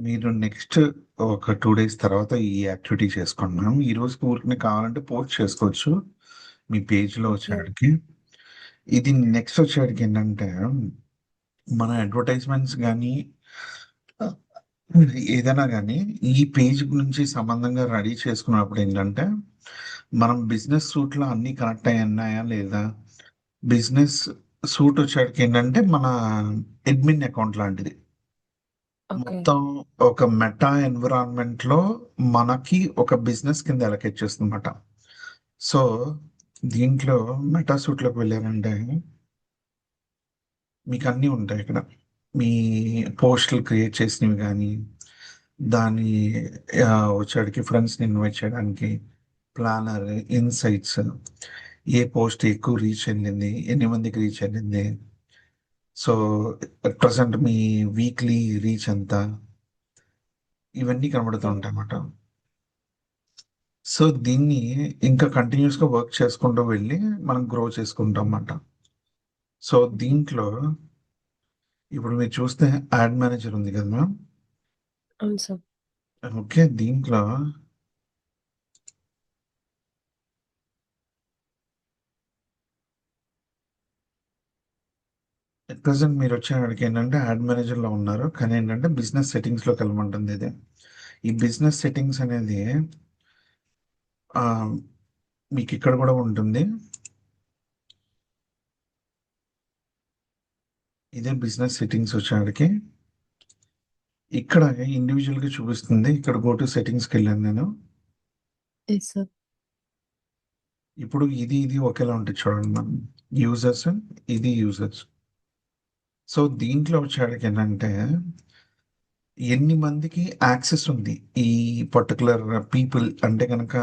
మీరు నెక్స్ట్ ఒక 2 డేస్ తర్వాత ఈ యాక్టివిటీ చేసుకోండి మ్యామ్. ఈ రోజుకి ఊరికనే కావాలంటే పోస్ట్ చేసుకోవచ్చు మీ పేజ్‌లో ఓకే. వచ్చేడికి. ఇది నెక్స్ట్ వచ్చేడికి ఏంటంటే, మన అడ్వర్టైజ్మెంట్స్ గానీ ఆహ్, ఏదైనా గానీ ఈ పేజ్ గురించి సంబంధంగా రెడీ చేసుకున్నప్పుడు ఏంటంటే, మనం బిజినెస్ సూట్‌లో అన్నీ కనెక్ట్ అయ్యి ఉన్నాయా లేదా? బిజినెస్ సూట్ వచ్చేడికి ఏంటంటే, మన అడ్మిన్ అకౌంట్ లాంటిది. ఓకే. మొత్తం ఒక మెటా ఎన్విరాన్మెంట్‌లో మనకి ఒక బిజినెస్ కింద అలొకేట్ చేస్తుందన్నమాట. సో, దీంట్లో మెటా సూట్‌లోకి వెళ్ళారంటే మీకన్నీ ఉంటాయి ఇక్కడ. మీ పోస్టులు క్రియేట్ చేసినవి గానీ, దాని వచ్చేడికి ఫ్రెండ్స్‌ని ఇన్వైట్ చేయడానికి, ప్లానర్, ఇన్‌సైట్స్, ఏ పోస్ట్ ఎక్కువ రీచ్ ఎళ్ళింది, ఎన్ని మందికి రీచ్ ఎళ్ళింది, సో, అట్ ప్రెజెంట్ మీ వీక్లీ రీచ్ ఎంత, ఇవన్నీ కనబడుతూ ఓకే. ఉంటాయన్నమాట. సో, దీన్ని ఇంకా కంటిన్యూయస్‌గా వర్క్ చేసుకుంటూ వెళ్ళి మనం గ్రో చేసుకుంటామన్నమాట. So, okay. దీంట్లో ఇప్పుడు మీరు చూస్తే యాడ్ మేనేజర్ ఉంది కదా మ్యామ్. అవును సార్. ఓకే. దీంట్లో అట్ ప్రెజెంట్ మీరొచ్చేవాడికి ఏంటంటే యాడ్ మేనేజర్‌లో ఉన్నారు. కానీ ఏంటంటే బిజినెస్ సెట్టింగ్స్‌లోకెళ్ళమంటుంది ఇది. ఈ బిజినెస్ సెట్టింగ్స్ అనేది ఆహ్, మీకిక్కడ గూడా ఉంటుంది. ఇదే బిజినెస్ సెట్టింగ్స్ వచ్చేవాడికి. ఇక్కడ ఇండివిడ్యుయల్‌గా చూపిస్తుంది. ఇక్కడ గో టు సెట్టింగ్స్‌కెళ్ళాను నేను. Yes sir. ఇప్పుడు ఇది ఒకేలా ఉంటది చూడండి మ్యామ్. యూజర్స్, ఇది యూజర్స్. సో, దీంట్లో వచ్చేవరకేంటంటే, ఎన్ని మందికి యాక్సెస్ ఉంది. ఈ పర్టిక్యులర్ పీపుల్ అంటే గనక,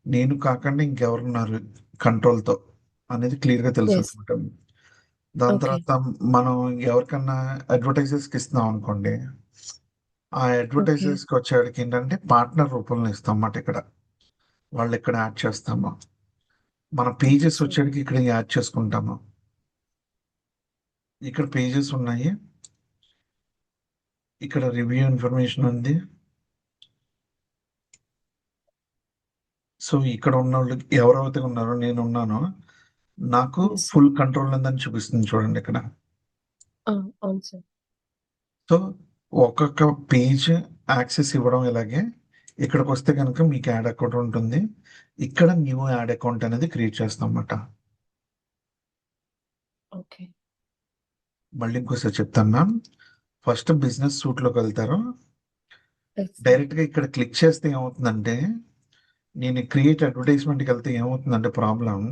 నేను కాకుండా ఇంకెవరున్నారు కంట్రోల్‌తో అనేది క్లియర్‌గా యెస్. తెలుసనమాట. దాని ఓకే. తర్వాత మనం ఎవరికన్నా అడ్వర్టైజర్స్‌కి ఇస్తున్నాం అనుకోండి. ఆ ఓకే. అడ్వర్టైజర్స్‌కి వచ్చేవరకేంటంటే, పార్ట్నర్ రూపంలో ఇస్తామన్నమాట ఇక్కడ. వాళ్ళిక్కడ యాడ్ చేస్తాము. మన పేజెస్ సార్. వచ్చేటికి ఇక్కడ యాడ్ చేసుకుంటాము. ఇక్కడ పేజెస్ ఉన్నాయి. ఇక్కడ రివ్యూ ఇన్ఫర్మేషన్ ఉంది. సో, ఇక్కడ ఉన్నోళ్ళు ఎవరైతే ఉన్నారో నేనున్నానో, నాకు యెస్ సార్. ఫుల్ కంట్రోల్ ఉందని చూపిస్తుంది చూడండి ఇక్కడ. ఆ! అవును సార్. సో, ఒక్కొక్క పేజ్ యాక్సెస్ ఇవ్వడం ఇలాగే. ఇక్కడికొస్తే గనక మీకు యాడ్ అకౌంట్ ఉంటుంది. ఇక్కడ న్యూ యాడ్ అకౌంట్ అనేది క్రియేట్ చేస్తామన్నమాట. ఓకే. మళ్ళీ ఇంకోసారి చెప్తాను మ్యామ్. ఫస్ట్ బిజినెస్ సూట్‌లోకెళ్తారు. Yes sir. డైరెక్ట్‌గా ఇక్కడ క్లిక్ చేస్తే ఏమవుతుందంటే, నేను క్రియేట్ అడ్వర్టైజ్‌మెంట్‌కెళ్తే ఏమవుతుందంటే ప్రాబ్లమ్,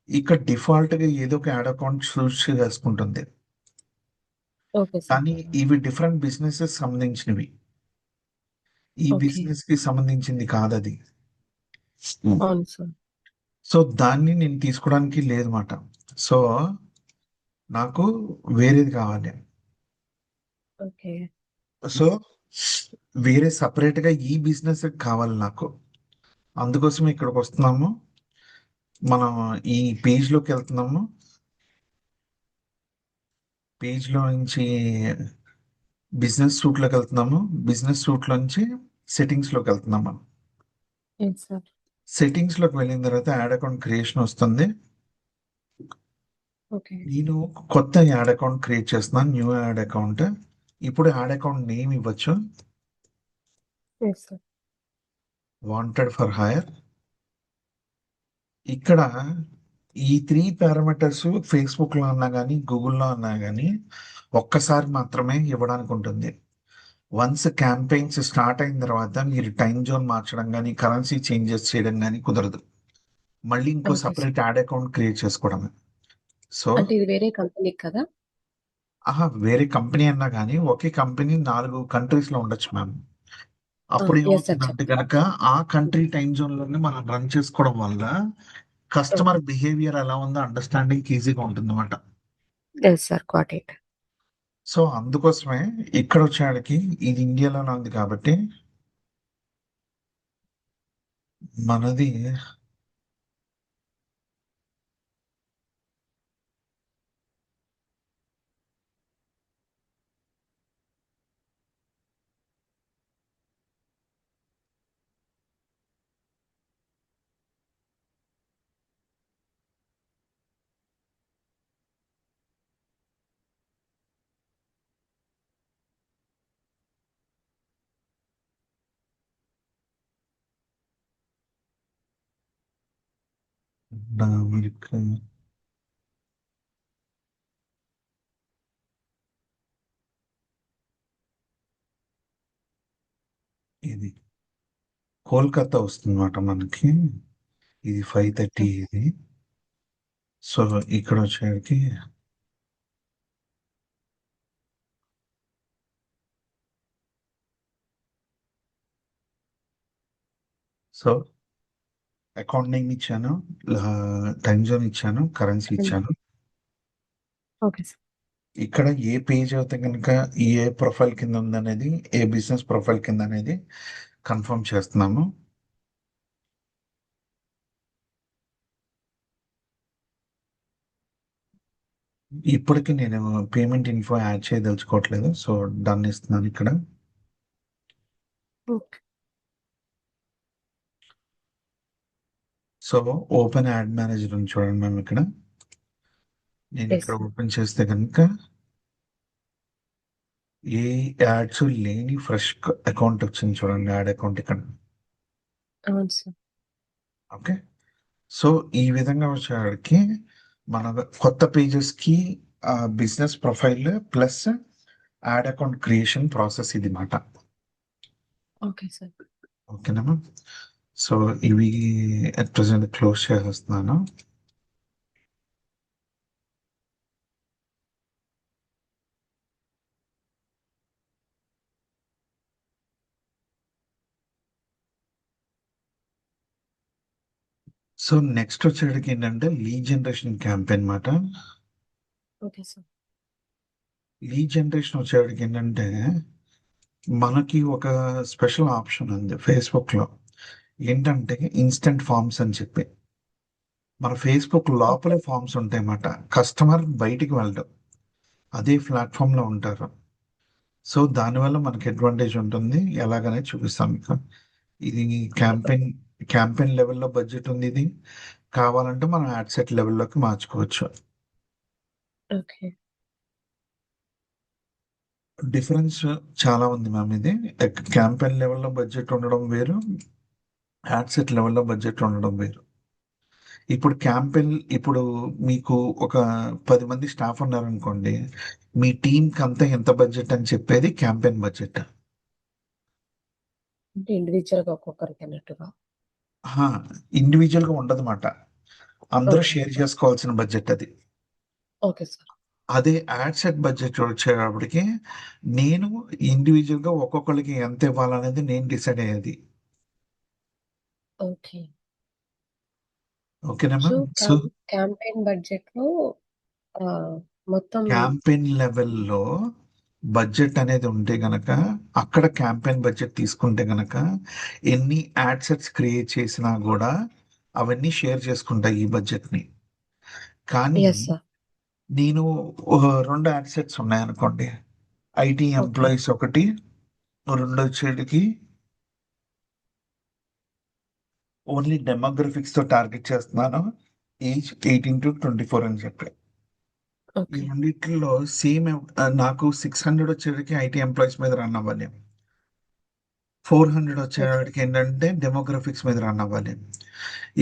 ఇక్కడ డిఫాల్ట్‌గా ఏదో ఒక యాడ్ అకౌంట్ చూస్ చేసుకుంటుంది. Okay sir. కానీ ఇవి డిఫరెంట్ బిజినెసెస్ సంబంధించినవి. ఈ ఓకే. బిజినెస్‌కి సంబంధించింది కాదది. హ్మ్. అవును సార్. సో, దాన్ని నేను తీసుకోవడానికి లేదు మాట. సో, నాకు వేరేది కావాలి. ఓకే. సో, వేరే సెపరేట్‌గా ఈ బిజినెస్‌కి కావాలి నాకు. అందుకోసమే ఇక్కడికొస్తున్నాము. మనం ఈ పేజ్‌లోకెళ్తున్నాము. పేజ్‌లో నుంచి బిజినెస్ సూట్‌లోకెళ్తున్నాము. బిజినెస్ సూట్‌లోంచి సెట్టింగ్స్‌లోకెళ్తున్నాము. Yes sir. సెట్టింగ్స్‌లోకి వెళ్ళిన తర్వాత యాడ్ అకౌంట్ క్రియేషన్ వస్తుంది. ఓకే. నేను కొత్త యాడ్ అకౌంట్ క్రియేట్ చేస్తున్నాను. New ad account. ఇప్పుడు యాడ్ అకౌంట్ నేమ్ ఇవ్వచ్చు. Yes sir. Wanted for hire. ఇక్కడ ఈ 3 పారామీటర్స్ ఫేస్‌బుక్‌లో అన్నా గాని, గూగుల్‌లో అన్నా గాని ఒక్కసారి మాత్రమే ఇవ్వడానికి ఉంటుంది. వన్స్ క్యాంపెయిన్స్ స్టార్ట్ అయిన తర్వాత మీరు టైమ్ జోన్ మార్చడం గాని, కరెన్సీ చేంజెస్ చేయడం గాని కుదరదు. మళ్ళీ ఇంకో okay sir. Separate add account create చేసుకోవడమే. సో, అంటే ఇది వేరే కంపెనీ కదా? వేరే కంపెనీ అన్నా గాని ఒకే కంపెనీ 4 కంట్రీస్‌లో ఉండొచ్చు మ్యామ్. ఆ! Yes sir. అప్పుడేమవుతుందంటే చెప్పండి. గనక, ఆ కంట్రీ టైమ్ జోన్‌లోనే మనం రన్ చేసుకోవడం వల్ల, ఓకే. కస్టమర్ బిహేవియర్ ఎలా ఉందో అండర్‌స్టాండింగ్‌కి ఈజీగా ఉంటుందన్నమాట. Yes sir. Got it. So, అందుకోసమే ఇక్కడొచ్చేయాడికి ఇది ఇండియాలోనే ఉంది కాబట్టి, మనది అమెరికా. ఇది కోల్కతా వస్తుందన్నమాట మనకి. ఇది 5:30 ఇది. సో ఇక్కడ వచ్చేసరికి సో అకౌంట్ నేమ్ ఇచ్చాను, టైం జోన్ ఇచ్చాను, కరెన్సీ ఇచ్చాను. Okay sir. ఇక్కడ ఏ పేజ్ అయితే కనుక ఏ ప్రొఫైల్ కింద ఉందనేది, ఏ బిజినెస్ ప్రొఫైల్ కింద అనేది కన్ఫర్మ్ చేస్తున్నాము. ఇప్పటికి నేను పేమెంట్ ఇన్ఫో యాడ్ చేయదలుచుకోవట్లేదు, సో డన్ ఇస్తున్నాను ఇక్కడ. Okay. So open ad manager అని చూడండి మేము ఇక్కడ. నేను ఎస్ ఇక్కడ సార్. ఓపెన్ చేస్తే కనుక ఏ యాడ్స్ లేని ఫ్రెష్ అకౌంట్ వచ్చింది చూడండి, యాడ్ అకౌంట్ ఇక్కడ. అవును సార్. ఓకే. సో ఈ విధంగా వచ్చేవాడికి మన కొత్త పేజెస్కి business profile plus ad account creation process ఇది మాట. Okay sir. ఓకేనా. సో ఇవి అట్ ప్రజెంట్ క్లోజ్ చేసేస్తున్నాను. సో నెక్స్ట్ వచ్చేటికి ఏంటంటే లీడ్ జనరేషన్ క్యాంపెయిన్ మాట. Okay sir. లీడ్ జనరేషన్ వచ్చేటికి ఏంటంటే మనకి ఒక స్పెషల్ ఆప్షన్ ఉంది ఫేస్బుక్లో. ఏంటంటే ఇన్స్టెంట్ ఫార్మ్స్ అని చెప్పి మన ఫేస్బుక్ ఓకే. లోపలే ఫార్మ్స్ ఉంటాయన్నమాట. కస్టమర్ బయటికి వెళ్ళడం, అదే ప్లాట్ఫామ్లో ఉంటారు. సో దానివల్ల మనకి అడ్వాంటేజ్ ఉంటుంది, ఎలాగనే చూపిస్తాం మీకు. ఇది క్యాంపెయిన్ క్యాంపెయిన్ లెవెల్లో బడ్జెట్ ఉంది. ఇది కావాలంటే మనం యాడ్ సెట్ లెవెల్లోకి మార్చుకోవచ్చు. ఓకే. డిఫరెన్స్ చాలా ఉంది మ్యామ్. ఇది క్యాంపెయిన్ లెవెల్లో బడ్జెట్ ఉండడం వేరు, యాడ్ సెట్ లెవెల్లో బడ్జెట్ ఉండడం వేరు. ఇప్పుడు మీకు ఒక 10 మంది స్టాఫ్ ఉన్నారనుకోండి, మీ టీంకి అంతా ఎంత బడ్జెట్ అని చెప్పేది క్యాంపెయిన్ బడ్జెట్. అంటే ఇండివిజువల్‌గా ఒక్కొక్కరికి అన్నట్టుగా. ఇండివిజువల్గా ఉండదన్నమాట, అందరూ ఓకే. షేర్ చేసుకోవాల్సిన బడ్జెట్ అది. Okay sir. అదే యాడ్ సెట్ బడ్జెట్ వచ్చేటప్పటికి నేను ఇండివిజువల్గా ఒక్కొక్కరికి ఎంత ఇవ్వాలనేది నేను డిసైడ్ అయ్యేది. ఓకే. ఓకేనా సో, మ్యామ్. సో క్యాంపెయిన్ బడ్జెట్‌లో మొత్తం క్యాంపెయిన్ లెవెల్‌లో బడ్జెట్ అనేది ఉంటే గనక, అక్కడ క్యాంపెయిన్ బడ్జెట్ తీసుకుంటే గనక, ఎన్ని యాడ్ సెట్స్ క్రియేట్ చేసినా గూడా అవన్నీ షేర్ చేసుకుంటాయి ఈ బడ్జెట్‌ని. కానీ యెస్ సార్. నేను 2 యాడ్ సెట్స్ ఉన్నాయనుకోండి. IT okay. ఎంప్లాయీస్ ఒకటి, రెండొచ్చేటికి ఓన్లీ డెమోగ్రఫిక్స్‌తో టార్గెట్ చేస్తున్నాను. ఏజ్ 18-24 అని చెప్పి. ఈ ఓకే. రెండిట్లో సేమ్ నాకు 600 వచ్చేటికి ఐటీ ఎంప్లాయీస్ మీద రన్ అవ్వాలి. 400 ఓకే. వచ్చేవాడికి ఏంటంటే డెమోగ్రఫిక్స్ మీద రన్ అవ్వాలి.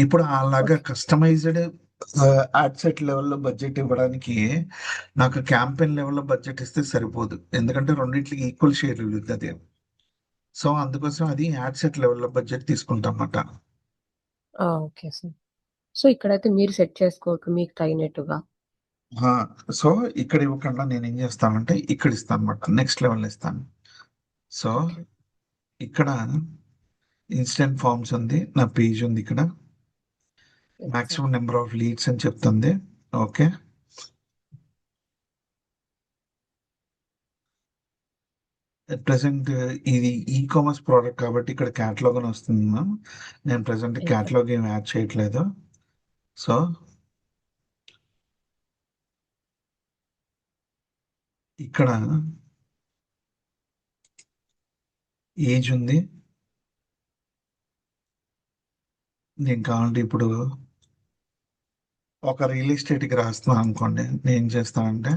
ఇప్పుడు అలాగా ఓకే. కస్టమైజ్డ్ యాడ్ సెట్ లెవెల్‌లో బడ్జెట్ ఇవ్వడానికి నాకు క్యాంపెయిన్ లెవెల్‌లో బడ్జెట్ ఇస్తే సరిపోదు. ఎందుకంటే రెండిట్లకి ఈక్వల్ షేర్ ఇవ్వుద్దది. సో అందుకోసం అది యాడ్ సెట్ లెవెల్‌లో బడ్జెట్ తీసుకుంటామన్నమాట. Okay sir. సో, ఇక్కడైతే మీరు సెట్ చేసుకోవచ్చు మీకు తగినట్టుగా. ఆ! సో ఇక్కడ ఇవ్వకుండా నేనేం చేస్తానంటే ఇక్కడ ఇస్తానన్నమాట. నెక్స్ట్ లెవెల్‌లో ఇస్తాను. So okay. ఇక్కడ ఇన్స్టెంట్ ఫార్మ్స్ ఉంది. నా పేజ్ ఉంది ఇక్కడ. Yes sir. Maximum number of leads అని చెప్తుంది. ఓకే. అట్ ప్రెజెంట్ ఇది కామర్స్ ప్రోడక్ట్ కాబట్టి ఇక్కడ క్యాటలాగ్ అని వస్తుంది మ్యామ్. నేను ప్రెజెంట్ యెస్ సార్. క్యాటలాగ్ ఏమి యాడ్ చేయట్లేదు. సో ఇక్కడ ఏజ్ ఉంది. నేను కావాలంటే ఇప్పుడు ఒక రియల్ ఎస్టేట్‌కి రాస్తున్నాను అనుకోండి. నేనేం చేస్తానంటే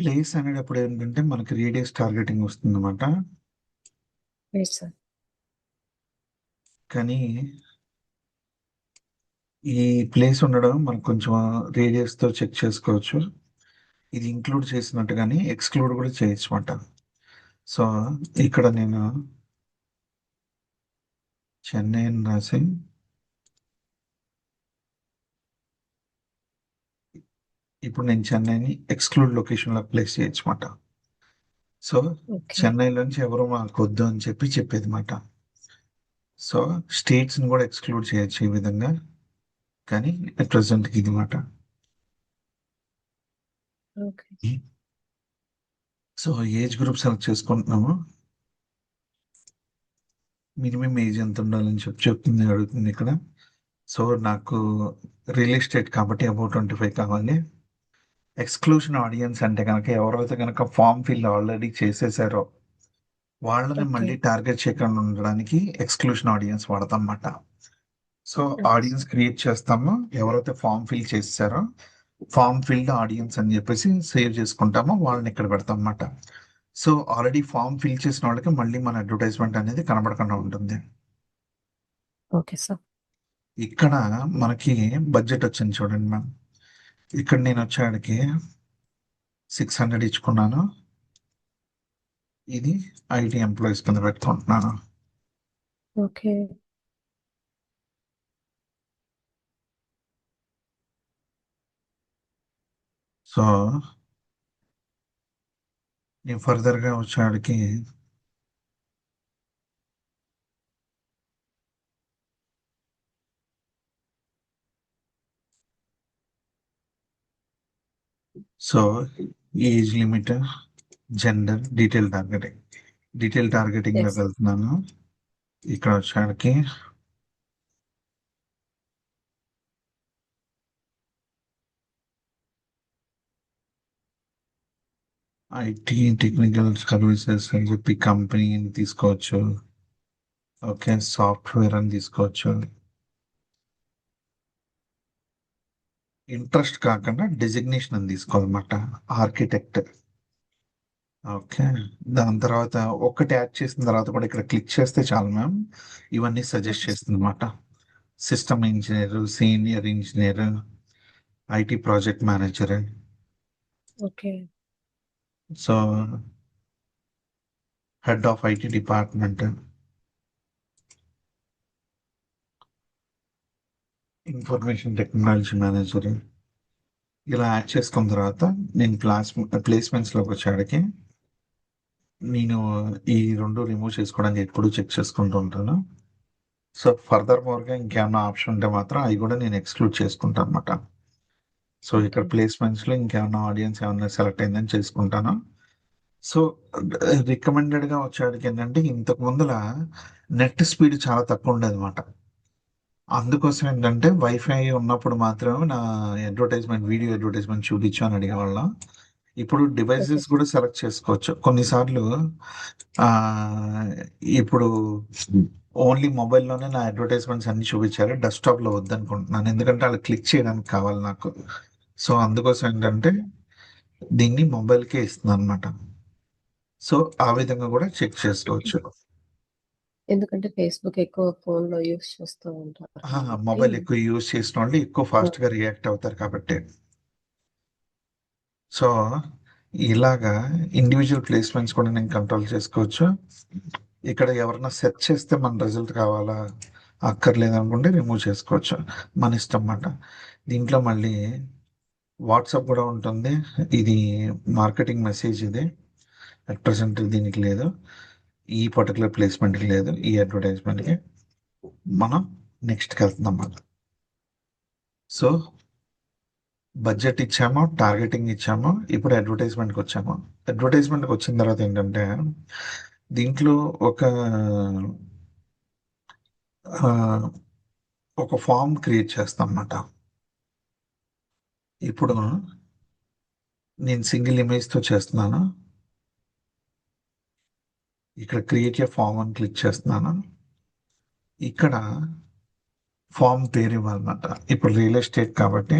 ప్లేస్ అనేటప్పుడు ఏంటంటే మనకి రేడియస్ టార్గెటింగ్ వస్తుందన్నమాట. Yes sir. కానీ ఈ ప్లేస్ ఉండడం మనకు కొంచెం రేడియస్‌తో చెక్ చేసుకోవచ్చు. ఇది ఇంక్లూడ్ చేసినట్టుగాని ఎక్స్‌క్లూడ్ కూడా చేయొచ్చమాట. సో, ఇక్కడ నేను చెన్నై అని రాసి ఇప్పుడు నేను చెన్నైని ఎక్స్‌క్లూడ్ లొకేషన్‌లో ప్లేస్ చేయొచ్చమాట. So, okay. చెన్నైలోంచి ఎవరు మాకొద్దు అని చెప్పేదిమాట. సో, స్టేట్స్‌ని కూడా ఎక్స్‌క్లూడ్ చేయొచ్చు ఈ విధంగా. కానీ అట్ ప్రెజెంట్‌కి ఇది మాట. Okay. So, age group select చేసుకుంటున్నాము. మినిమం ఏజ్ ఎంత ఉండాలని చెప్తుంది అడుగుతుంది ఇక్కడ. సో, నాకు రియల్ ఎస్టేట్ కాబట్టి అబౌవ్ 25 కావాలి. ఎక్స్‌క్లూషన్ ఆడియన్స్ అంటే గనక ఎవరైతే గనక ఫార్మ్ ఫిల్ ఆల్రెడీ చేసేసారో వాళ్ళని ఓకే. మళ్ళీ టార్గెట్ చేయకుండా ఉండడానికి ఎక్స్‌క్లూషన్ ఆడియన్స్ వాడతామన్నమాట. So, okay audience sir. Create చేస్తాము. ఎవరైతే ఫార్మ్ ఫిల్ చేసేసారో ఫార్మ్ ఫిల్డ్ ఆడియన్స్ అని చెప్పేసి సేవ్ చేసుకుంటామో వాళ్ళని ఇక్కడ పెడతామన్నమాట. సో, ఆల్రెడీ ఫార్మ్ ఫిల్ చేసిన వాళ్ళకి మళ్ళీ మన అడ్వర్టైజ్‌మెంట్ అనేది కనబడకుండా ఉంటుంది. Okay sir. ఇక్కడ మనకి బడ్జెట్ వచ్చింది చూడండి మ్యామ్. ఇక్కడ నేనొచ్చేడికి 600 ఇచ్చుకున్నాను. ఇది ఐటీ ఎంప్లాయీస్ కింద పెట్టుకుంటున్నాను. ఓకే. సో, నేను ఫర్దర్‌గా వచ్చేడికి so, age limit, gender, detail టార్గెటింగ్‌లోకి ఎస్. వెళ్తున్నాను. ఇక్కడ వచ్చేడికి ఐటీ టెక్నికల్ సర్వీసెస్ అని చెప్పి కంపెనీని తీసుకోవచ్చు. ఓకే. సాఫ్ట్‌వేర్ అని తీసుకోవచ్చు. ఇంట్రెస్ట్ కాకుండా డెజిగ్నేషన్ అని తీసుకోవాలన్నమాట. ఆర్కిటెక్ట్. ఓకే. దాని తర్వాత ఒక్కటి యాడ్ చేసిన తర్వాత కూడా ఇక్కడ క్లిక్ చేస్తే చాలు మ్యామ్. ఇవన్నీ సజెస్ట్ ఓకే సార్. చేస్తుందన్నమాట. System engineer, senior engineer, IT project manager. Okay. So, head of IT department, information technology manager ఇలా యాడ్ చేసుకున్న తర్వాత నేను ప్లేస్మెంట్స్‌లోకి వచ్చేడికి నేను ఈ 2 రిమూవ్ చేసుకోవడానికి ఎప్పుడు చెక్ చేసుకుంటూ ఉంటాను. సో, ఫర్దర్ మోర్‌గా ఇంకేమన్నా ఆప్షన్ ఉంటే మాత్రం అయి కూడా నేను ఎక్స్‌క్లూడ్ చేసుకుంటానన్నమాట. సో, ఇక్కడ ఓకే. ప్లేస్మెంట్స్‌లో ఇంకేమన్నా ఆడియన్స్ ఏమన్నా సెలెక్ట్ అయిందని చేసుకుంటాను. సో, రికమెండెడ్‌గా వచ్చేటికి ఏంటంటే ఇంతకు ముందుల నెట్ స్పీడ్ చాలా తక్కువుండేదన్నమాట. అందుకోసం ఏంటంటే వైఫై ఉన్నప్పుడు మాత్రమే నా వీడియో అడ్వర్టైజ్‌మెంట్ చూపించు అని అడిగేవాళ్ళం. ఇప్పుడు ఓకే డివైసెస్ సార్. కూడా సెలెక్ట్ చేసుకోవచ్చు. కొన్నిసార్లు ఆహ్, ఇప్పుడు ఓన్లీ మొబైల్‌లోనే నా అడ్వర్టైజ్‌మెంట్స్ అన్నీ చూపించాలి. డెస్క్‌టాప్‌లో వద్దనుకుంటున్నాను. ఎందుకంటే ఆళ్ళు క్లిక్ చేయడానికి కావాలి నాకు. సో, అందుకోసం ఏంటంటే దీన్ని మొబైల్‌కే ఇస్తున్నానన్నమాట. సో, ఆ విధంగా కూడా చెక్ చేసుకోవచ్చు. ఎందుకంటే ఫేస్‌బుక్ ఎక్కువ ఫోన్‌లో యూజ్ చేస్తూ ఉంటారు ఆ! కాబట్టి. మొబైల్ ఎక్కువ యూజ్ చేసినోళ్ళు ఎక్కువ ఆ! ఫాస్ట్‌గా రియాక్ట్ అవుతారు కాబట్టి. సో, ఇలాగా ఇండివిడ్యువల్ ప్లేస్‌మెంట్స్ కూడా నేను కంట్రోల్ చేసుకోవచ్చు. ఇక్కడ ఎవరన్నా సెర్చ్ చేస్తే మన రిజల్ట్ కావాలా? అక్కర్లేదనుకుంటే రిమూవ్ చేసుకోవచ్చు. మన ఇష్టం మాట. దీంట్లో మళ్ళీ వాట్సాప్ గూడా ఉంటుంది. ఇది మార్కెటింగ్ మెసేజ్ ఇది. అట్ ప్రెజెంట్ దీనికి లేదు. ఈ పర్టిక్యులర్ ప్లేస్‌మెంట్‌కి లేదు. ఈ అడ్వర్టైజ్‌మెంట్‌కి. మనం నెక్స్ట్‌కెళ్తున్నాం మాట. సో, బడ్జెట్ ఇచ్చాము, టార్గెటింగ్ ఇచ్చాము. ఇప్పుడు అడ్వర్టైజ్‌మెంట్‌కొచ్చాము. అడ్వర్టైజ్‌మెంట్‌కొచ్చిన తర్వాత ఏంటంటే, దీంట్లో ఆహ్, ఒక ఫార్మ్ క్రియేట్ చేస్తామన్నమాట. ఇప్పుడు నేను సింగిల్ ఇమేజ్‌తో చేస్తున్నాను. ఇక్కడ క్రియేట్ ఎ ఫార్మ్ అని క్లిక్ చేస్తున్నాను. ఇక్కడ ఫార్మ్ పేరు ఇవ్వాలన్నమాట. ఇప్పుడు రియల్ ఎస్టేట్ కాబట్టి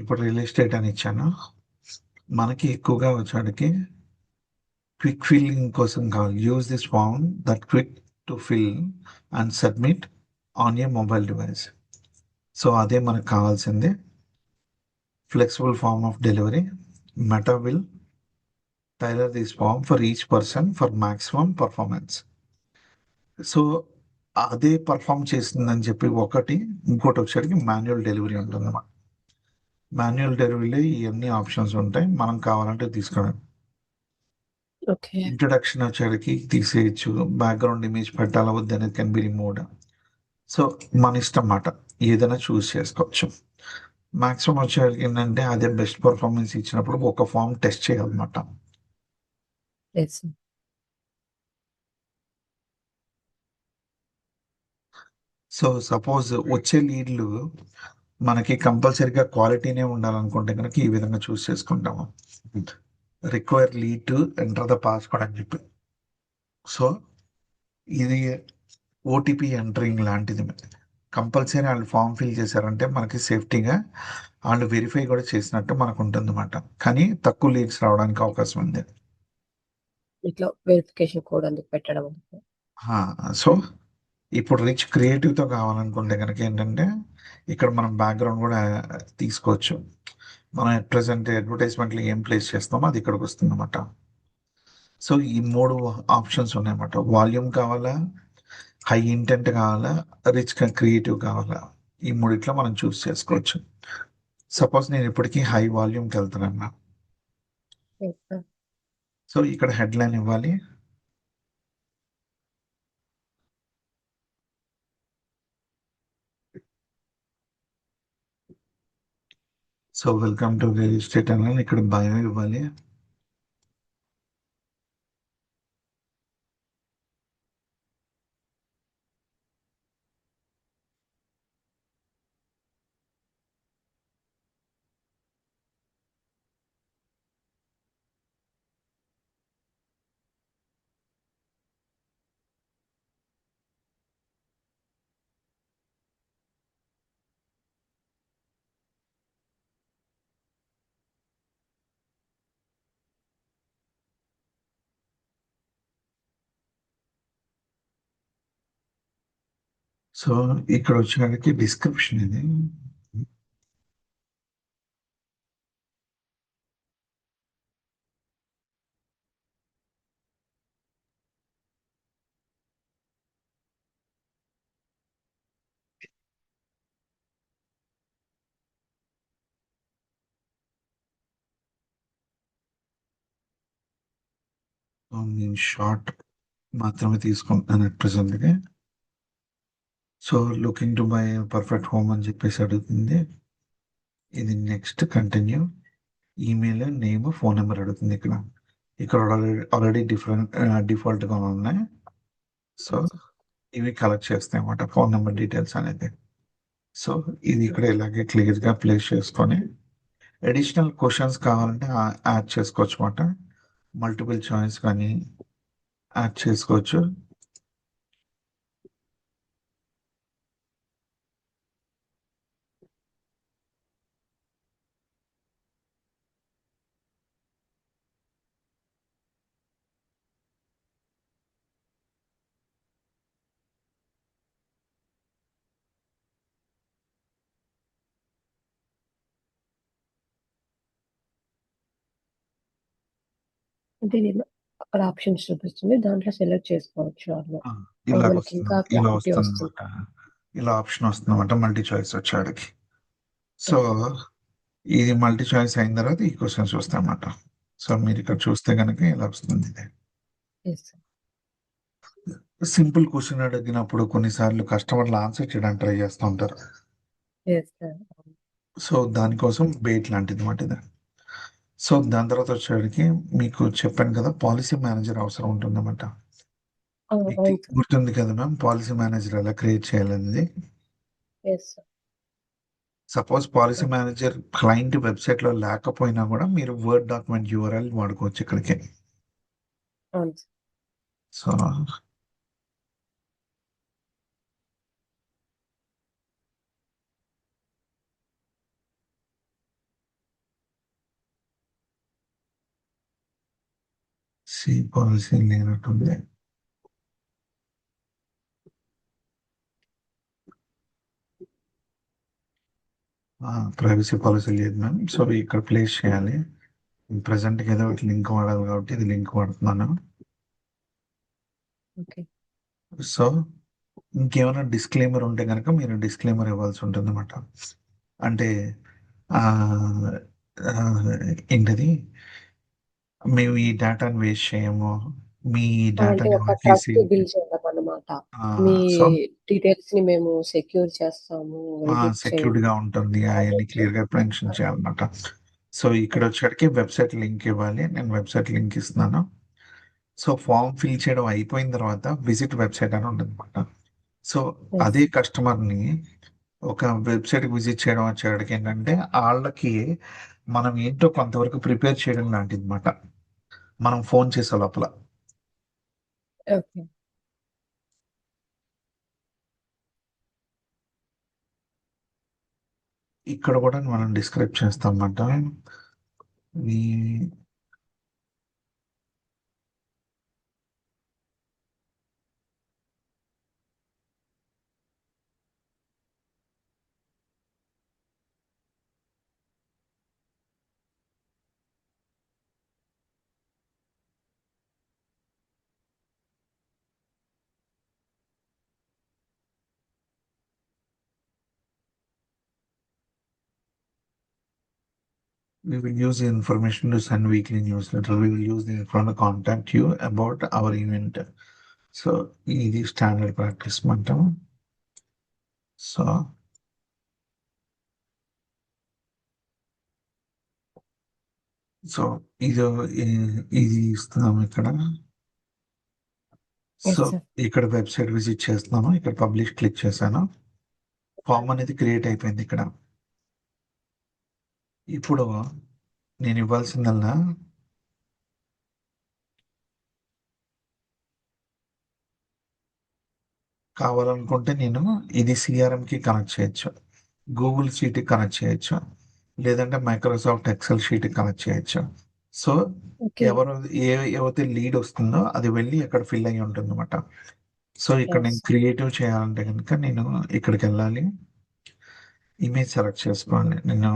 ఇప్పుడు రియల్ ఎస్టేట్ అని ఇచ్చాను. మనకి ఎక్కువగా వచ్చేటికి క్విక్ ఫిల్లింగ్ కోసం కావాలి. Use this form that quick to fill and submit on a mobile device. So అదే మనకు కావాల్సింది. Flexible form of delivery. Meta will tailor this form for each person for maximum performance. So అదే perform చేస్తుందని చెప్పి ఒకటి, ఇంకోటి వచ్చేటికి manual delivery ఉంటుంది. మాన్యువల్ డెలివరీలో ఇవన్నీ ఆప్షన్స్ ఉంటాయి, మనం కావాలంటే తీసుకోవడం. ఓకే. ఇంట్రడక్షన్ వచ్చేటికి తీసేయచ్చు, బ్యాక్గ్రౌండ్ ఇమేజ్ పెట్టాలా వద్దు అనేది కెన్ బి రిమూవ్డ్. సో మన ఇష్టం అన్నమాట, ఏదైనా చూస్ చేసుకోవచ్చు. మాక్సిమం వచ్చేటికి ఏంటంటే అదే బెస్ట్ పర్ఫార్మెన్స్ ఇచ్చినప్పుడు ఒక ఫామ్ టెస్ట్ చేయాలన్నమాట. Yes sir. సో సపోజ్ వచ్చే లీడ్లు మనకి కంపల్సరీగా క్వాలిటీనే ఉండాలనుకుంటే కనుక ఈ విధంగా చూస్ చేసుకుంటాము. Require lead to enter the password అని చెప్పి. సో ఇది ఓటీపీ ఎంటరింగ్ లాంటిది. కంపల్సరీ వాళ్ళు ఫామ్ ఫిల్ చేశారంటే మనకి సేఫ్టీగా వాళ్ళు వెరిఫై కూడా చేసినట్టు మనకు ఉంటుంది అన్నమాట. కానీ తక్కువ లీడ్స్ రావడానికి అవకాశం ఉంది. ఇట్లా వెరిఫికేషన్ కోడ్ అందుకు పెట్టడం అందుకు. సో ఇప్పుడు రిచ్ క్రియేటివ్తో కావాలనుకుంటే కనుక ఏంటంటే ఇక్కడ మనం బ్యాక్గ్రౌండ్ కూడా తీసుకోవచ్చు. మనం ఎట్ ప్రెసెంట్ అడ్వర్టైజ్మెంట్లో ఏం ప్లేస్ చేస్తామో అది ఇక్కడికి వస్తుంది అన్నమాట. సో ఈ 3 ఆప్షన్స్ ఉన్నాయన్నమాట. వాల్యూమ్ కావాలా, హై ఇంటెంట్ కావాలా, రిచ్ క్రియేటివ్ కావాలా, ఈ మూడిట్లో మనం చూస్ చేసుకోవచ్చు. సపోజ్ నేను ఇప్పటికీ హై వాల్యూమ్కి వెళ్తున్నాను. Yes sir. సో ఇక్కడ హెడ్లైన్ ఇవ్వాలి. So welcome to real estate అని ఇక్కడ బయో ఇవ్వాలి. సో ఇక్కడ వచ్చేసరికి డిస్క్రిప్షన్ ఇది. నేను షార్ట్ మాత్రమే తీసుకుంటున్నాను అట్ ప్రెసెంట్గా. So looking to buy perfect home అని చెప్పేసి అడుగుతుంది. ఇది next continue. Email, name, phone number అడుగుతుంది. ఇక్కడ ఆల్రెడీ డిఫాల్ట్గా ఉన్నాయి. So yes sir. ఇవి కలెక్ట్ చేస్తాయి అన్నమాట, ఫోన్ నెంబర్ డీటెయిల్స్ అనేది. సో ఇది ఇక్కడ ఇలాగే క్లియర్గా ప్లేస్ చేసుకొని అడిషనల్ క్వశ్చన్స్ కావాలంటే యాడ్ చేసుకోవచ్చు అన్నమాట. మల్టిపుల్ చాయిస్ కానీ యాడ్ చేసుకోవచ్చు. అంటే ఇది అక్కడ ఆప్షన్స్ చూపిస్తుంది. దాంట్లో సెలెక్ట్ చేసుకోవచ్చు వాళ్ళు. ఆ, ఇలా మనకి వస్తుంది, ఇంకా ఇలా క్లారిటీ వస్తుంది వస్తుంది. అనమాట. ఇలా ఆప్షన్ వస్తుంది అనమాట మల్టీ చాయిస్ వచ్చాడికి. So yes. ఇది మల్టీ చాయిస్ అయిన తర్వాత ఈ క్వశ్చన్స్ వస్తాయి అన్నమాట. సో మీరు ఇక్కడ చూస్తే కనుక ఇలా వస్తుంది. ఇది ఎస్ సార్. సింపుల్ క్వశ్చన్ అడిగినప్పుడు కొన్నిసార్లు కస్టమర్లు ఆన్సర్ చేయడానికి ట్రై చేస్తూ ఉంటారు. Yes sir. సో దానికోసం బెయిట్ లాంటిది అన్నమాట ఇది. సో దాని తర్వాత వచ్చేసరికి మీకు చెప్పాను కదా, పాలసీ మేనేజర్ అవసరం ఉంటుందన్నమాట. మీకు అవును సార్. గుర్తుంది కదా మ్యామ్, పాలసీ మేనేజర్ ఎలా క్రియేట్ చేయాలనేది. Yes sir. Suppose policy manager client వెబ్సైట్లో లేకపోయినా కూడా మీరు వర్డ్ డాక్యుమెంట్ యూఆర్ఎల్ వాడుకోవచ్చు ఇక్కడికి. అవును సార్. సో పాలసీ లేనట్టుంది. ప్రైవసీ పాలసీ లేదు మ్యామ్. సో ఇక్కడ ప్లేస్ చేయాలి. ప్రజెంట్కి ఏదో ఒకటి లింక్ వాడాలి కాబట్టి ఇది లింక్ వాడుతున్నాను. ఓకే. సో ఇంకేమైనా డిస్క్లైమర్ ఉంటే కనుక మీరు డిస్క్లైమర్ ఇవ్వాల్సి ఉంటుంది అనమాట. అంటే ఆ, ఆ, ఏంటిది, మేము ఈ డేటాను వేస్ట్ చేయము, మీ అంటే డేటాని ఒక ఎవరు తీసి ట్రస్ట్ బిల్డ్ చేయడం అన్నమాట. మీ సో డీటెయిల్స్ ని మేము సెక్యూర్ చేస్తాము, ఎడిట్ సెక్యూర్డ్ చేయము గా ఉంటుంది అవన్నీ అన్నట్టు. క్లియర్ గా మెన్షన్ చేయాలన్నమాట. సో ఇక్కడ వచ్చేటికి వెబ్సైట్ లింక్ ఇవ్వాలి. నేను వెబ్సైట్ లింక్ ఇస్తున్నాను. సో ఫామ్ ఫిల్ చేయడం అయిపోయిన తర్వాత విజిట్ వెబ్సైట్ అని ఉంటుంది అనమాట. So yes. అదే కస్టమర్ని ఒక వెబ్సైట్ విజిట్ చేయడం వచ్చేటికి ఏంటంటే వాళ్ళకి మనం ఏంటో కొంతవరకు ప్రిపేర్ చేయడం లాంటిది అనమాట. మనం ఫోన్ చేసే లోపల ఓకే. ఇక్కడ కూడా మనం డిస్క్రైబ్ చేస్తాం అన్నమాట. మీ We will use the information to send weekly newsletter. We will use the information to contact you about our event. So ఇది స్టాండర్డ్ ప్రాక్టీస్ అంటాం. సో సో ఇది ఇది ఇస్తున్నాము ఇక్కడ. Yes so sir. ఇక్కడ వెబ్సైట్ విజిట్ చేస్తున్నాను. ఇక్కడ పబ్లిష్ క్లిక్ చేశాను. ఫామ్ అనేది క్రియేట్ అయిపోయింది ఇక్కడ. ఇప్పుడు నేను ఇవ్వాల్సిందల్లా కావాలనుకుంటే నేను ఇది సిఆర్ఎంకి కనెక్ట్ చేయొచ్చు, గూగుల్ షీట్కి కనెక్ట్ చేయొచ్చు, లేదంటే మైక్రోసాఫ్ట్ ఎక్సెల్ షీట్కి కనెక్ట్ చేయొచ్చు. So okay. ఎవరు ఏవైతే లీడ్ వస్తుందో అది వెళ్ళి అక్కడ ఫిల్ అయ్యి ఉంటుంది అనమాట. సో ఇక్కడ ఎస్. నేను క్రియేటివ్ చేయాలంటే కనుక నేను ఇక్కడికి వెళ్ళాలి. ఇమేజ్ సెలెక్ట్ చేసుకోండి. నేను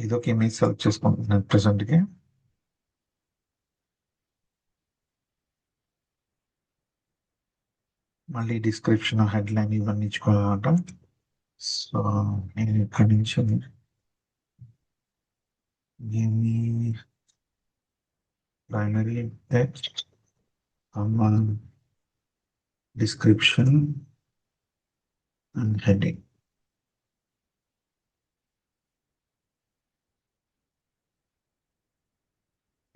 ఏదో ఒక ఇమేజ్ సెలెక్ట్ చేసుకుంటున్నాను ప్రెసెంట్కి. మళ్ళీ డిస్క్రిప్షన్, హెడ్లైన్ ఇవన్నీ ఇచ్చుకోవాలన్నమాట. సో నేను ఇక్కడి నుంచి దీన్ని primary text, description and heading,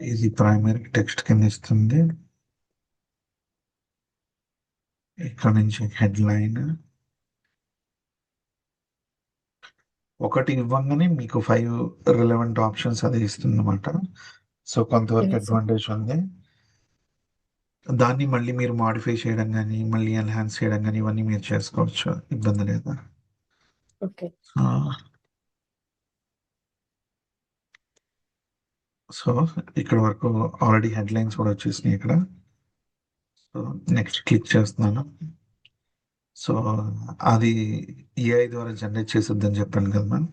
ఇది ప్రైమరీ టెక్స్ట్ కింద ఇస్తుంది. ఇక్కడ నుంచి హెడ్లైన్ ఒకటి ఇవ్వగానే మీకు 5 రిలవెంట్ ఆప్షన్స్ అది ఇస్తుంది అనమాట. సో కొంతవరకు ఎస్ సార్. అడ్వాంటేజ్ ఉంది. దాన్ని మళ్ళీ మీరు మాడిఫై చేయడం కానీ మళ్ళీ ఎన్హాన్స్ చేయడం కానీ ఇవన్నీ మీరు చేసుకోవచ్చు, ఇబ్బంది లేదు. ఓకే. సో ఇక్కడ వరకు ఆల్రెడీ హెడ్లైన్స్ కూడా వచ్చేసినాయి ఇక్కడ. సో నెక్స్ట్ క్లిక్ చేస్తున్నాను. సో అది ఏఐ ద్వారా జనరేట్ చేసిద్దని చెప్పాను కదా మ్యామ్.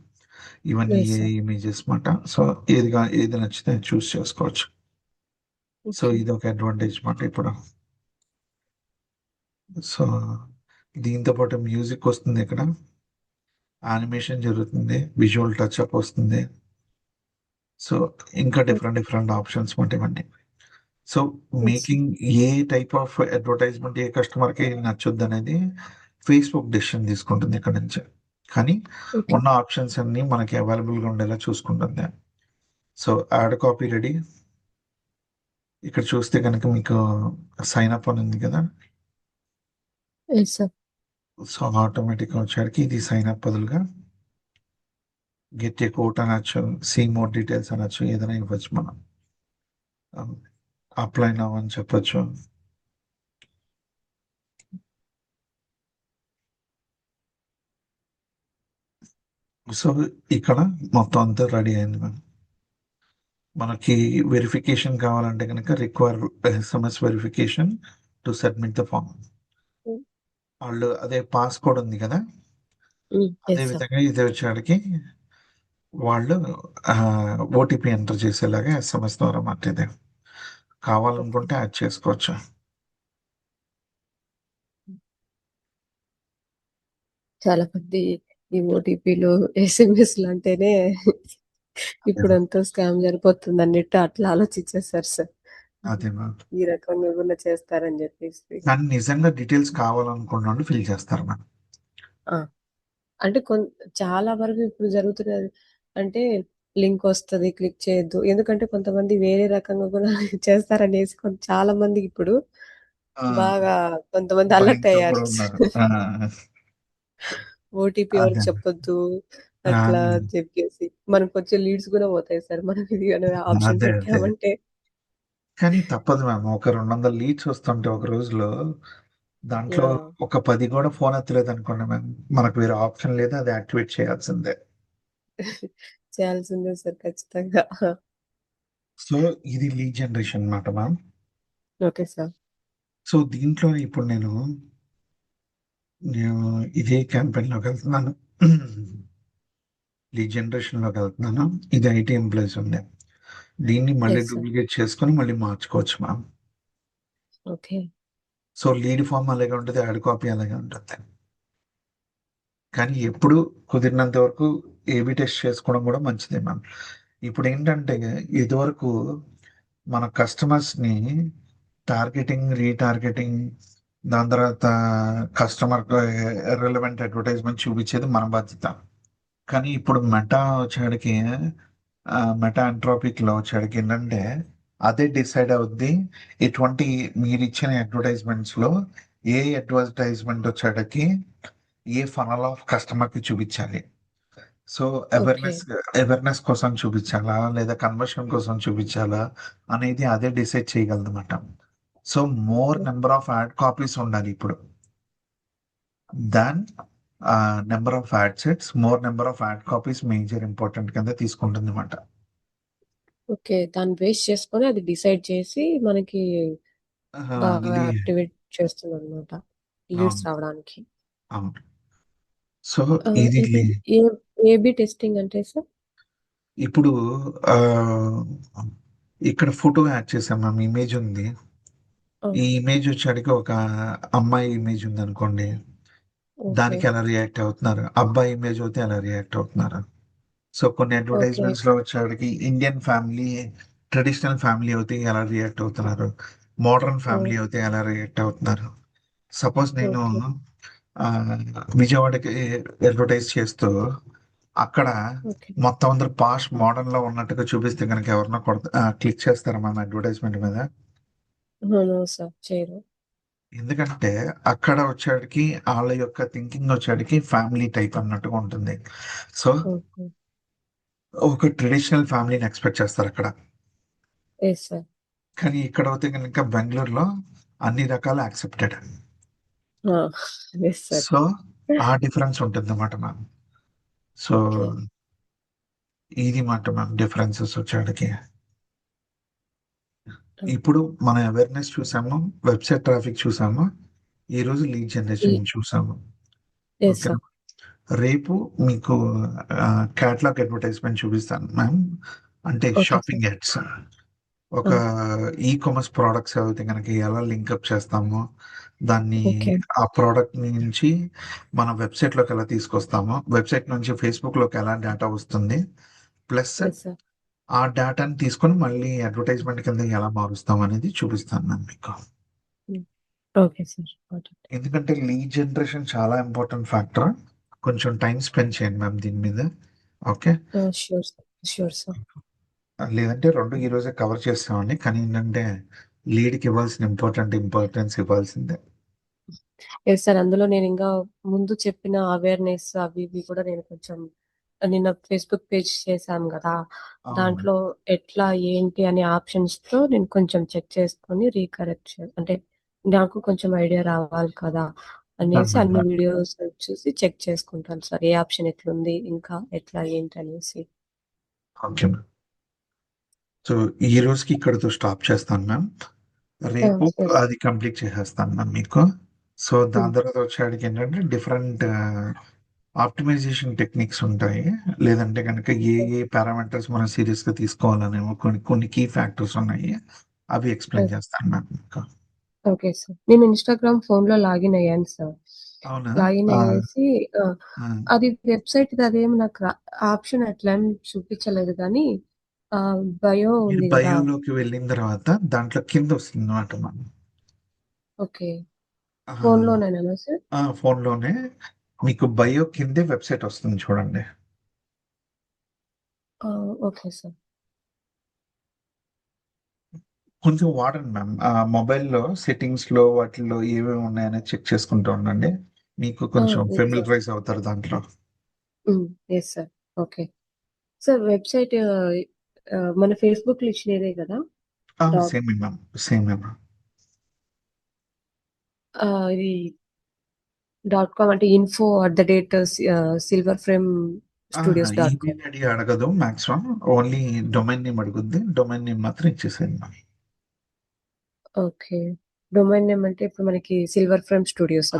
ఇవన్నీ ఎస్ ఏఐ సార్. ఇమేజెస్ మాట. సో ఏది నచ్చితే చూస్ చేసుకోవచ్చు. So okay. ఇది ఒక అడ్వాంటేజ్ మాట ఇప్పుడు. సో దీంతో పాటు మ్యూజిక్ వస్తుంది ఇక్కడ, యానిమేషన్ జరుగుతుంది, విజువల్ టచ్ అప్ వస్తుంది. సో ఇంకా డిఫరెంట్ డిఫరెంట్ ఆప్షన్స్ మాట ఇవన్నీ. So yes. Making a type of advertisement ఏ కస్టమర్కి నచ్చొద్దు అనేది ఫేస్బుక్ డెసిషన్ తీసుకుంటుంది ఇక్కడ నుంచి. కానీ ఓకే. ఉన్న ఆప్షన్స్ అన్ని మనకి అవైలబుల్గా ఉండేలా చూసుకుంటుంది. So add copy ready. ఇక్కడ చూస్తే కనుక మీకు సైన్ అప్ అని ఉంది కదా. Yes sir. సో ఆటోమేటిక్గా వచ్చేసరికి ఇది సైన్ అప్ బదులుగా గెట్ ఏ కోట్ అనొచ్చు, సీ మోర్ డీటెయిల్స్ అనొచ్చు, ఏదైనా ఇవ్వచ్చు మనం. అప్లై నవ్ అని చెప్పొచ్చు. సో ఇక్కడ మొత్తం అంతా రెడీ అయింది మ్యామ్. మనకి వెరిఫికేషన్ కావాలంటే కనుక require SMS verification to submit the form. Hmm. వాళ్ళు అదే పాస్‌కోడ్ ఉంది కదా! అదే యెస్ సార్. విధంగా ఇది వచ్చేడికి వాళ్ళు ఓటీపీ ఎంటర్ చేసేలాగా ఎస్ఎంఎస్ ద్వారా మాట్లాడే ఓకే. కావాలనుకుంటే యాడ్ చేసుకోవచ్చు. చాలా మంది ఈ ఓటీపీలు, ఎస్ఎంఎస్‌లు అంటేనే ఇప్పుడంతా స్కామ్ జరిగిపోతుందన్నట్టు అట్లా ఆలోచించేసారు సార్. అదే మ్యామ్. ఈ రకంగా గూడా చేస్తారని జెప్పేసి. కానీ నిజంగా డీటెయిల్స్ కావాలనుకున్నోళ్ళు ఫిల్ చేస్తారు మ్యామ్. ఆ! అంటే చాలా వరకు ఇప్పుడు జరుగుతున్నది అంటే లింకొస్తది క్లిక్ చేయొద్దు. ఎందుకంటే కొంతమంది వేరే రకంగా గూడా చేస్తారనేసి చాలా మంది ఇప్పుడు ఆ! బాగా కొంతమంది అలర్ట్ భయంతో అయ్యారు. కూడా ఉన్నారు. ఆ! ఓటీపీ ఎవరికీ అదే. చెప్పొద్దు. ఆ! అట్లా చెప్పేసి. మనకొచ్చే లీడ్స్ గూడా పోతాయి సార్. మనం ఇది అనే ఆప్షన్ అదే. అదే. పెట్టామంటే. కానీ తప్పదు మ్యామ్. ఒక 200 లీడ్స్ వస్తుంటే ఒక రోజులో దాంట్లో యాహ్! ఒక 10 కూడా ఫోన్ ఎత్తలేదనుకోండి మ్యామ్. మనకు వేరే ఆప్షన్ లేదు. అది యాక్టివేట్ చేయాల్సిందే. చేయాల్సిందే సార్ ఖచ్చితంగా. సో, ఇది లీడ్ జనరేషన్ మాట మ్యామ్. Okay sir. సో, దీంట్లో ఇప్పుడు నేను ఇదే క్యాంపెయిన్‌లోకెళ్తున్నాను. లీడ్ జనరేషన్‌లోకెళ్తున్నాను. ఇది ఐటీ ఎంప్లాయీస్ ఉండే. దీన్ని మళ్ళీ యెస్ సార్. డూప్లికేట్ చేసుకొని మళ్ళీ మార్చుకోవచ్చు ma'am. Okay. So, lead form అలాగే ఉంటది. యాడ్ కాపీ అలాగే ఉంటుంది. కానీ ఎప్పుడు కుదిరినంత వరకు ఏబీ టెస్ట్ చేసుకోవడం కూడా మంచిదే మ్యామ్. ఇప్పుడేంటంటే ఇదివరకు మన కస్టమర్స్‌ని టార్గెటింగ్, రీటార్గెటింగ్ దాని తర్వాత కస్టమర్‌కి ఇర్రెలవెంట్ అడ్వర్టైజ్‌మెంట్ చూపించేది మన బాధ్యత. కానీ ఇప్పుడు మెటా వచ్చేడికి మెటా ఎంట్రోపిక్‌లో వచ్చేడికి ఏంటంటే అదే డిసైడ్ అవుద్ది. ఎటువంటి మీరిచ్చిన అడ్వర్టైజ్‌మెంట్స్‌లో ఏ అడ్వర్టైజ్‌మెంట్ వచ్చేడికి ఏ ఫనల్ ఆఫ్ కస్టమర్‌కి చూపించాలి. So, okay. అవేర్‌నెస్ కోసం చూపించాలా? లేదా కన్వర్షన్ కోసం చూపించాలా? అనేది అదే డిసైడ్ చేయగలదన్నమాట. So, more oh! Number of ad copies ఉండాలి ఇప్పుడు. Than number of ad sets, more number of ad copies major important కింద తీసుకుంటుందన్నమాట. ఓకే. దాన్ని బేస్ చేసుకొని అది డిసైడ్ చేసి మనకి ఆహా! బాగా లీ యాక్టివేట్ చేస్తుందనమాట. లీడ్స్ అవును. రావడానికి. అవును. సో, ఇది ఇది ఏ ఏబీ టెస్టింగ్ అంటే సార్? ఇప్పుడు ఆహ్, ఇక్కడ ఫోటో యాడ్ చేసాం మ్యామ్. ఇమేజ్ ఉంది. ఆ! ఈ ఇమేజ్ వచ్చేడికి ఒక అమ్మాయి ఇమేజ్ ఉందనుకోండి. ఓకే. దానికి ఎలా రియాక్ట్ అవుతున్నారు? అబ్బాయి ఇమేజ్ అయితే ఎలా రియాక్ట్ అవుతున్నారు? సో, కొన్ని ఓకే. అడ్వర్టైజ్‌మెంట్స్‌లో వచ్చేవాడికి ఇండియన్ ఫ్యామిలీ, ట్రెడిషనల్ ఫ్యామిలీ అయితే ఎలా రియాక్ట్ అవుతున్నారు? మోడర్న్ ఓహ్! ఫ్యామిలీ అయితే ఎలా రియాక్ట్ అవుతున్నారు? సపోజ్ నేను ఓకే. ఆహ్, విజయవాడకి అడ్వర్టైజ్ చేస్తూ అక్కడ ఓకే. మొత్తం అందరూ పాష్ మోడర్న్‌లో ఉన్నట్టుగా చూపిస్తే గనక ఎవరన్నా క్లిక్ చేస్తారా మ్యామ్ అడ్వర్టైజ్‌మెంట్ మీద? నో సార్ చేయరు. ఎందుకంటే అక్కడ వచ్చేడికి ఆళ్ళ యొక్క థింకింగ్ వచ్చేడికి ఫ్యామిలీ టైప్ అన్నట్టుగా ఉంటుంది. So, okay. ఒక ట్రెడిషనల్ ఫ్యామిలీని ఎక్స్‌పెక్ట్ చేస్తారక్కడ. Yes sir. కానీ ఇక్కడైతే గనుక బెంగుళూరులో అన్ని రకాలు యాక్సెప్టెడ్. ఆ! Yes sir. సో, ఆ డిఫరెన్స్ ఉంటుందన్నమాట మ్యామ్. So, okay. ఇది మాట మ్యామ్ డిఫరెన్సెస్ వచ్చేడికి. ఆ! ఇప్పుడు మన అవేర్‌నెస్ చూసాము, వెబ్‌సైట్ ట్రాఫిక్ చూసాము. ఈరోజు లీడ్ ఈ జనరేషన్ చూసాము. యెస్ ఓకేనా? సార్. రేపు మీకు క్యాటలాగ్ అడ్వర్టైజ్‌మెంట్ చూపిస్తాను మ్యామ్. అంటే ఓకే సార్. Shopping ads. ఒక ఆ! ఈ కామర్స్ ప్రొడక్ట్స్ అయితే గనక ఎలా లింకప్ చేస్తామో, దాన్ని ఓకే. ఆ ప్రొడక్ట్ నుంచి మన వెబ్‌సైట్‌లోకి ఎలా తీసుకొస్తామో, వెబ్‌సైట్ నుంచి ఫేస్‌బుక్‌లోకి ఎలా డేటా వస్తుంది. Plus yes sir. ఆ డేటాని తీసుకొని మళ్ళీ అడ్వర్టైజ్‌మెంట్ కింద ఎలా మారుస్తాం అనేది చూపిస్తాను మ్యామ్ మీకు. హ్మ్. Okay sir. Got it. ఎందుకంటే లీడ్ జనరేషన్ చాలా ఇంపార్టెంట్ ఫ్యాక్టర్. కొంచెం టైమ్ స్పెండ్ చేయండి మ్యామ్ దీని మీద. ఓకే. ఆ! Sure sir. Sure sir. లేదంటే 2 ఈరోజే కవర్ చేసేవాడిని. కానీ ఏంటంటే లీడ్‌కి ఇవ్వాల్సిన ఇంపార్టెన్స్ ఇవ్వాల్సిందే. Yes sir. అందులో నేనింకా ముందు చెప్పిన అవేర్‌నెస్ అవి ఇవి కూడా నేను కొంచెం నిన్న ఫేస్‌బుక్ పేజ్ చేశాం గదా! అవును మ్యామ్. దాంట్లో ఎట్లా ఏంటి అనే ఆప్షన్స్‌తో నేను కొంచెం చెక్ చేసుకొని రీకరెక్ట్ అంటే నాకు కొంచెం ఐడియా రావాలి కదా! ఉంటాను అనేసి మ్యామ్. అన్ని వీడియోస్ చూసి చెక్ చేసుకుంటాను సార్. ఏ ఆప్షన్ ఎట్లుంది? ఇంకా ఎట్లా ఏంటి అనేసి. Okay ma'am. సో ఈ రోజుకి ఇక్కడితో స్టాప్ చేస్తాను మ్యామ్. రేపు సరే. అది కంప్లీట్ చేసేస్తాను మ్యామ్ మీకు. సో హ్మ్. దాని తర్వాత వచ్చేటికి ఏంటంటే డిఫరెంట్ ఆప్టిమైజేషన్ టెక్నిక్స్ ఉంటాయి. లేదంటే కనుక ఏ ఓకే. ఏ పారామీటర్స్ మనం సీరియస్గా తీసుకోవాలనేమో కొన్ని కొన్ని కీ ఫ్యాక్టర్స్ ఉన్నాయి. అవి ఎక్స్ప్లెయిన్ ఓకే. చేస్తాను మ్యామ్ మీకు. Okay sir. నేను ఇన్‌స్టాగ్రామ్ ఫోన్‌లో లాగిన్ అయ్యాను సార్. అవునా? లాగిన్ ఆ, అయ్యేసి ఆ! ఆ. అది వెబ్‌సైట్‌ది అదేమి నాకు ఆప్షన్ అట్లేమి చూపించలేదు గానీ బయో మీరు ఉంది గదా! బయోలోకి వెళ్ళిన తర్వాత దాంట్లో కింద వస్తుంది అనమాట మనం. ఓకే. ఫోన్‌లోనేనా సార్? ఫోన్లోనే మీకు బయో కిందే వెబ్సైట్ వస్తుంది చూడండి. ఆ! Okay sir. కొంచెం వాడండి మ్యామ్. మొబైల్‌లో సెట్టింగ్స్‌లో వాటిల్లో ఏమేమి ఉన్నాయనేది చెక్ చేసుకుంటూ ఉండండి. మీకు కొంచెం యెస్ సార్. ఫెమిలియరైజ్ అవుతారు దాంట్లో. హ్మ్. Yes sir. Okay. Sir website మన ఫేస్‌బుక్‌లో ఇచ్చినదే గదా! డాట్ సేమే మ్యామ్. సేమే మ్యామ్. ఇది .com అంటే silver frame studios dot com. Email ID అడగదు మాక్సిమం. ఓన్లీ డొమైన్ నేమ్ అడుగుద్ది. డొమైన్ నేమ్ మాత్రం ఇచ్చేసేయండి మ్యామ్. ఓకే. డొమైన్ నేమ్ అంటే ఇప్పుడు మనకి సిల్వర్ ఫ్రేమ్ స్టూడియోస్